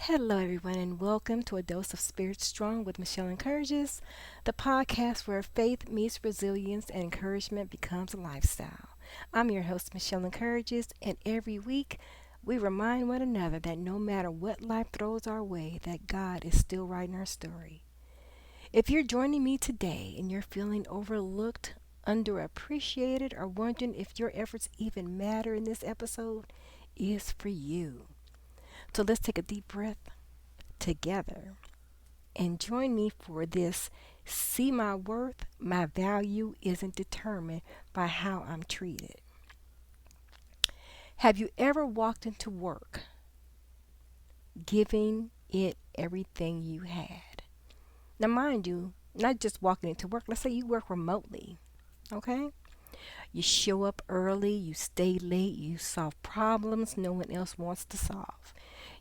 Hello, everyone, and welcome to A Dose of Spirit Strong with Michelle Encourages, the podcast where faith meets resilience and encouragement becomes a lifestyle. I'm your host, Michelle Encourages, and every week we remind one another that no matter what life throws our way, that God is still writing our story. If you're joining me today and you're feeling overlooked, underappreciated, or wondering if your efforts even matter in this episode, is for you. So let's take a deep breath together and join me for this. See my worth, my value isn't determined by how I'm treated. Have you ever walked into work giving it everything you had? Now, mind you, not just walking into work, let's say you work remotely, okay? You show up early, you stay late, you solve problems no one else wants to solve.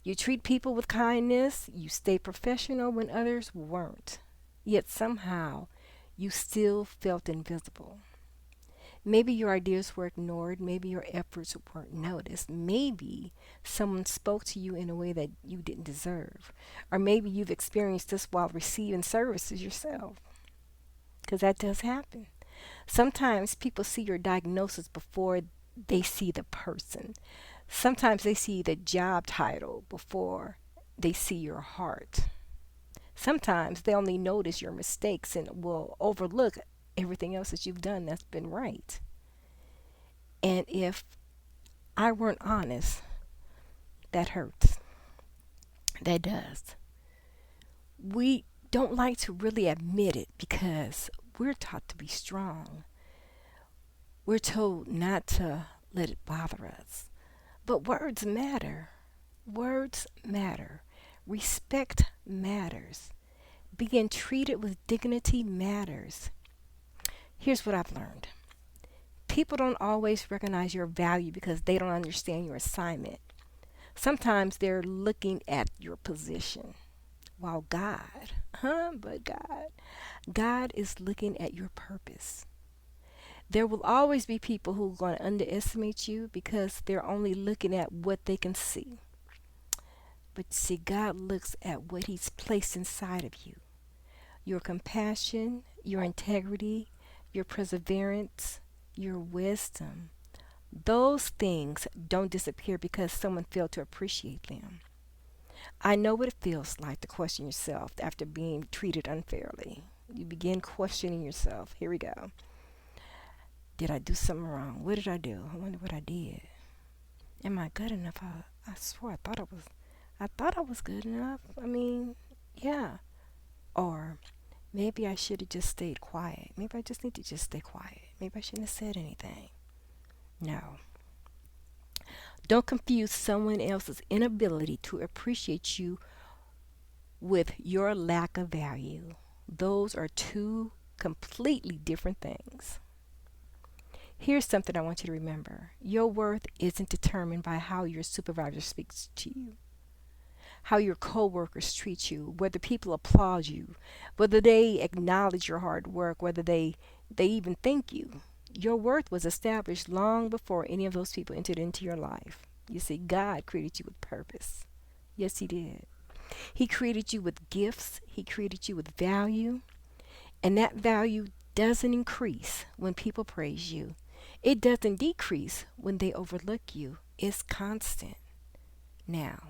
You treat people with kindness, you stay professional when others weren't. Yet somehow you still felt invisible. Maybe your ideas were ignored, maybe your efforts weren't noticed, maybe someone spoke to you in a way that you didn't deserve, or maybe you've experienced this while receiving services yourself, because that does happen. Sometimes people see your diagnosis before they see the person. Sometimes they see the job title before they see your heart. Sometimes they only notice your mistakes and will overlook everything else that you've done that's been right. And if I weren't honest, that hurts. That does. We don't like to really admit it because we're taught to be strong. We're told not to let it bother us. But words matter. Words matter. Respect matters. Being treated with dignity matters. Here's what I've learned: people don't always recognize your value because they don't understand your assignment. Sometimes they're looking at your position, while God is looking at your purpose. There will always be people who are going to underestimate you because they're only looking at what they can see. But see, God looks at what He's placed inside of you: your compassion, your integrity, your perseverance, your wisdom. Those things don't disappear because someone failed to appreciate them. I know what it feels like to question yourself after being treated unfairly. You begin questioning yourself. Here we go. Did I do something wrong? What did I do? I wonder what I did. Am I good enough? I swore I thought I was good enough. I mean, yeah. Or maybe I should have just stayed quiet. Maybe I just need to just stay quiet. Maybe I shouldn't have said anything. No. Don't confuse someone else's inability to appreciate you with your lack of value. Those are two completely different things. Here's something I want you to remember: your worth isn't determined by how your supervisor speaks to you, how your coworkers treat you, whether people applaud you, whether they acknowledge your hard work, whether they even thank you. Your worth was established long before any of those people entered into your life. You see, God created you with purpose. Yes, He did. He created you with gifts, He created you with value, and that value doesn't increase when people praise you. It doesn't decrease when they overlook you. It's constant. Now,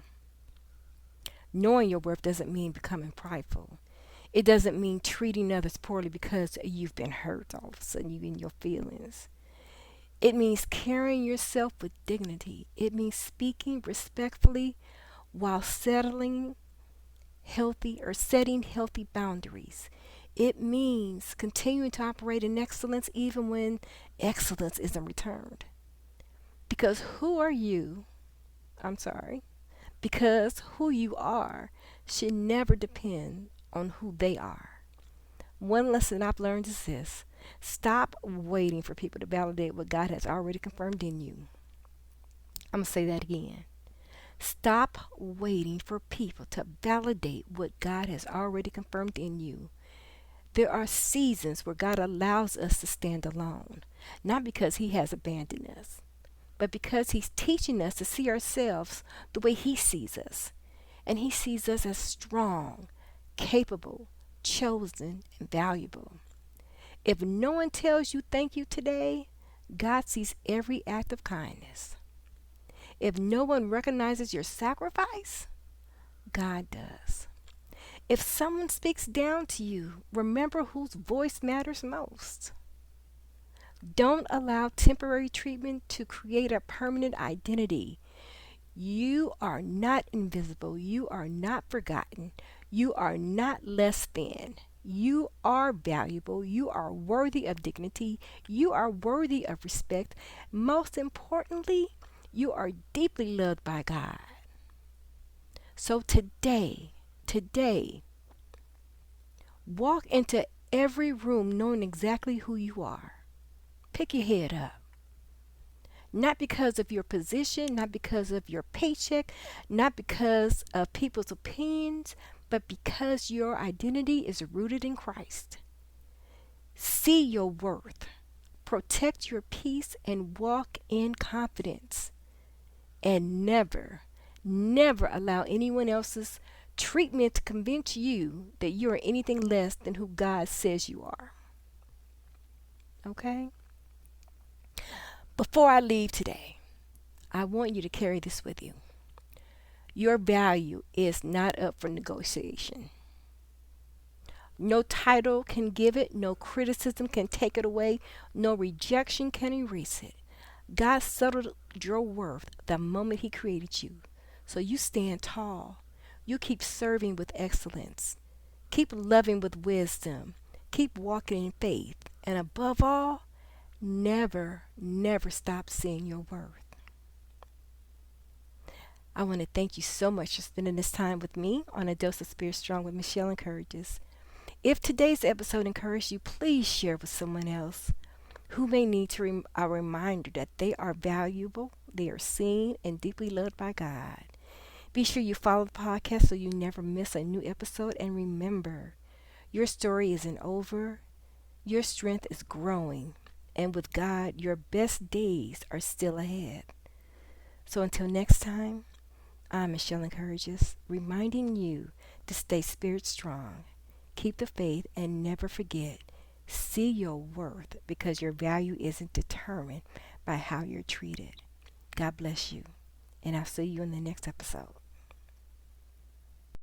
knowing your worth doesn't mean becoming prideful. It doesn't mean treating others poorly because you've been hurt all of a sudden, you in your feelings. It means carrying yourself with dignity. It means speaking respectfully while setting healthy boundaries. It means continuing to operate in excellence even when excellence isn't returned. Because who are you? I'm sorry. Because who you are should never depend on who they are. One lesson I've learned is this: stop waiting for people to validate what God has already confirmed in you. I'm going to say that again. Stop waiting for people to validate what God has already confirmed in you. There are seasons where God allows us to stand alone, not because He has abandoned us, but because He's teaching us to see ourselves the way He sees us. And He sees us as strong, capable, chosen, and valuable. If no one tells you thank you today, God sees every act of kindness. If no one recognizes your sacrifice, God does. If someone speaks down to you, remember whose voice matters most. Don't allow temporary treatment to create a permanent identity. You are not invisible. You are not forgotten. You are not less than. You are valuable. You are worthy of dignity. You are worthy of respect. Most importantly, you are deeply loved by God. So today, walk into every room knowing exactly who you are. Pick your head up. Not because of your position, not because of your paycheck, not because of people's opinions, but because your identity is rooted in Christ. See your worth, protect your peace, and walk in confidence. And never allow anyone else's treatment to convince you that you are anything less than who God says you are. Okay? Before I leave today, I want you to carry this with you. Your value is not up for negotiation. No title can give it, no criticism can take it away, no rejection can erase it. God settled your worth the moment He created you. So you stand tall. You keep serving with excellence. Keep loving with wisdom. Keep walking in faith. And above all, never stop seeing your worth. I want to thank you so much for spending this time with me on A Dose of Spirit Strong with Michelle Encourages. If today's episode encouraged you, please share with someone else who may need a reminder that they are valuable, they are seen, and deeply loved by God. Be sure you follow the podcast so you never miss a new episode. And remember, your story isn't over, your strength is growing. And with God, your best days are still ahead. So until next time, I'm Michelle Encourages, reminding you to stay spirit strong, keep the faith, and never forget, see your worth because your value isn't determined by how you're treated. God bless you, and I'll see you in the next episode.